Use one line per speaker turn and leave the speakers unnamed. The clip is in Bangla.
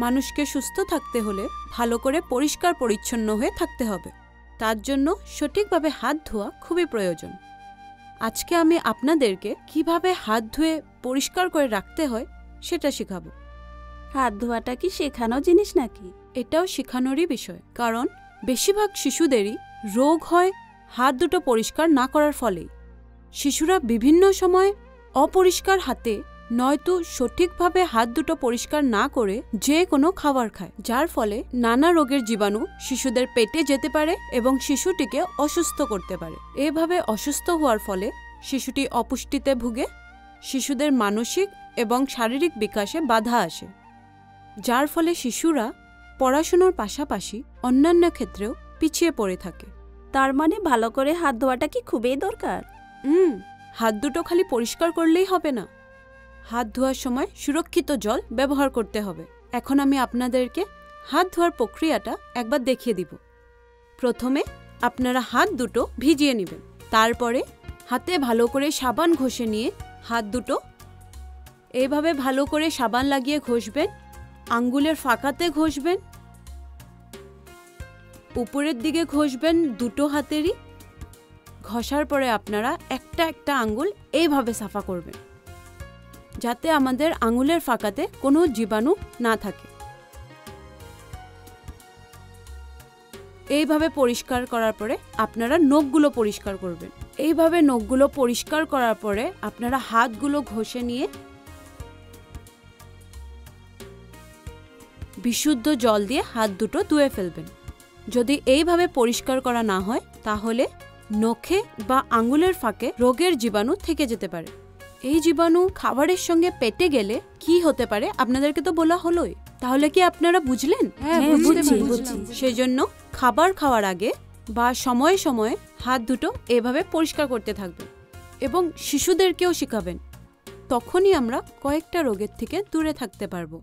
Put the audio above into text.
মানুষকে সুস্থ থাকতে হলে ভালো করে পরিষ্কার পরিচ্ছন্ন হয়ে থাকতে হবে। তার জন্য সঠিকভাবে হাত ধোয়া খুবই প্রয়োজন। আজকে আমি আপনাদেরকে কিভাবে হাত ধুয়ে পরিষ্কার করে রাখতে হয় সেটা শেখাবো।
হাত ধোয়াটা কি শেখানো জিনিস নাকি?
এটাও শেখানোরই বিষয়, কারণ বেশিরভাগ শিশুদেরই রোগ হয় হাত দুটো পরিষ্কার না করার ফলেই। শিশুরা বিভিন্ন সময় অপরিষ্কার হাতে নয়তো সঠিকভাবে হাত দুটো পরিষ্কার না করে যে কোনো খাবার খায়, যার ফলে নানা রোগের জীবাণু শিশুদের পেটে যেতে পারে এবং শিশুটিকে অসুস্থ করতে পারে। এভাবে অসুস্থ হওয়ার ফলে শিশুটি অপুষ্টিতে ভুগে, শিশুদের মানসিক এবং শারীরিক বিকাশে বাধা আসে, যার ফলে শিশুরা পড়াশোনার পাশাপাশি অন্যান্য ক্ষেত্রেও পিছিয়ে পড়ে থাকে।
তার মানে ভালো করে হাত ধোয়াটা কি খুবই দরকার?
হাত দুটো খালি পরিষ্কার করলেই হবে না, হাত ধোয়ার সময় সুরক্ষিত জল ব্যবহার করতে হবে। এখন আমি আপনাদেরকে হাত ধোয়ার প্রক্রিয়াটা একবার দেখিয়ে দিব। প্রথমে আপনারা হাত দুটো ভিজিয়ে নেবেন, তারপরে হাতে ভালো করে সাবান ঘষে নিয়ে হাত দুটো এইভাবে ভালো করে সাবান লাগিয়ে ঘষবেন। আঙ্গুলের ফাঁকাতে ঘষবেন, উপরের দিকে ঘষবেন দুটো হাতেরই। ঘষার পরে আপনারা একটা একটা আঙ্গুল এইভাবে সাফা করবেন, যাতে আমাদের আঙ্গুলের ফাঁকাতে কোনো জীবাণু না থাকে। এইভাবে পরিষ্কার করার পরে আপনারা নখগুলো পরিষ্কার করবেন। এইভাবে নখগুলো পরিষ্কার করার পরে আপনারা হাতগুলো ঘষে নিয়ে বিশুদ্ধ জল দিয়ে হাত দুটো ধুয়ে ফেলবেন। যদি এইভাবে পরিষ্কার করা না হয় তাহলে নখে বা আঙ্গুলের ফাঁকে রোগের জীবাণু থেকে যেতে পারে। এই জীবাণু খাবারের সঙ্গে পেটে গেলে কি হতে পারে আপনাদেরকে তো বলা হলোই, তাহলে কি আপনারা বুঝলেন? সেই জন্য খাবার খাওয়ার আগে বা সময়ে সময়ে হাত দুটো এভাবে পরিষ্কার করতে থাকবেন এবং শিশুদেরকেও শেখাবেন। তখনই আমরা কয়েকটা রোগের থেকে দূরে থাকতে পারবো।